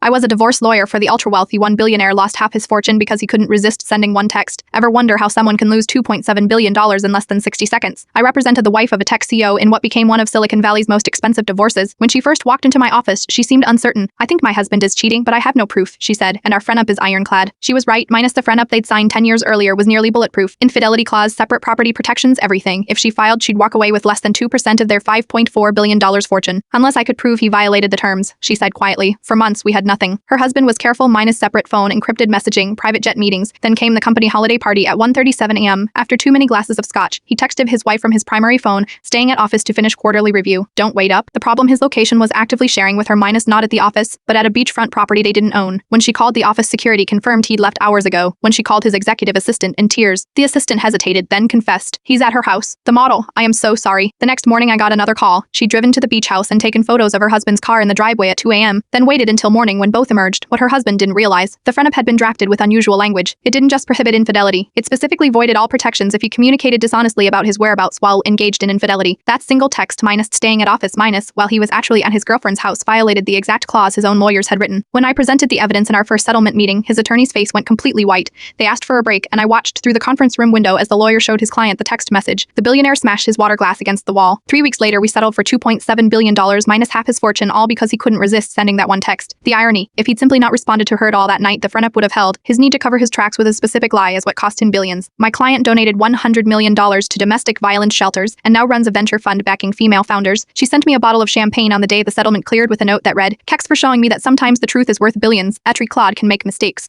I was a divorce lawyer for the ultra-wealthy one billionaire lost half his fortune because he couldn't resist sending one text. Ever wonder how someone can lose $2.7 billion in less than 60 seconds? I represented the wife of a tech CEO in what became one of Silicon Valley's most expensive divorces. When she first walked into my office, she seemed uncertain. "I think my husband is cheating, but I have no proof," she said, "and our friend-up is ironclad." She was right, minus the friend-up they'd signed 10 years earlier was nearly bulletproof. Infidelity clause, separate property protections, everything. If she filed, she'd walk away with less than 2% of their $5.4 billion fortune. "Unless I could prove he violated the terms," she said quietly. For months, we had nothing. Her husband was careful, minus separate phone, encrypted messaging, private jet meetings. Then came the company holiday party at 1:37 a.m. After too many glasses of scotch, he texted his wife from his primary phone, staying at office to finish quarterly review. Don't wait up. The problem, his location was actively sharing with her, minus not at the office, but at a beachfront property they didn't own. When she called the office, security confirmed he'd left hours ago. When she called his executive assistant in tears, the assistant hesitated, then confessed. "He's at her house." The model, "I am so sorry." The next morning I got another call. She'd driven to the beach house and taken photos of her husband's car in the driveway at 2 a.m., then waited until morning when both emerged. What her husband didn't realize, the friend-up had been drafted with unusual language. It didn't just prohibit infidelity. It specifically voided all protections if he communicated dishonestly about his whereabouts while engaged in infidelity. That single text, minus staying at office, minus while he was actually at his girlfriend's house, violated the exact clause his own lawyers had written. When I presented the evidence in our first settlement meeting, his attorney's face went completely white. They asked for a break, and I watched through the conference room window as the lawyer showed his client the text message. The billionaire smashed his water glass against the wall. 3 weeks later, we settled for $2.7 billion, minus half his fortune, all because he couldn't resist sending that one text. The irony, if he'd simply not responded to her at all that night, the friend-up would have held. His need to cover his tracks with a specific lie is what cost him billions. My client donated $100 million to domestic violence shelters and now runs a venture fund backing female founders. She sent me a bottle of champagne on the day the settlement cleared with a note that read, "Kex for showing me that sometimes the truth is worth billions. Atri Claude can make mistakes."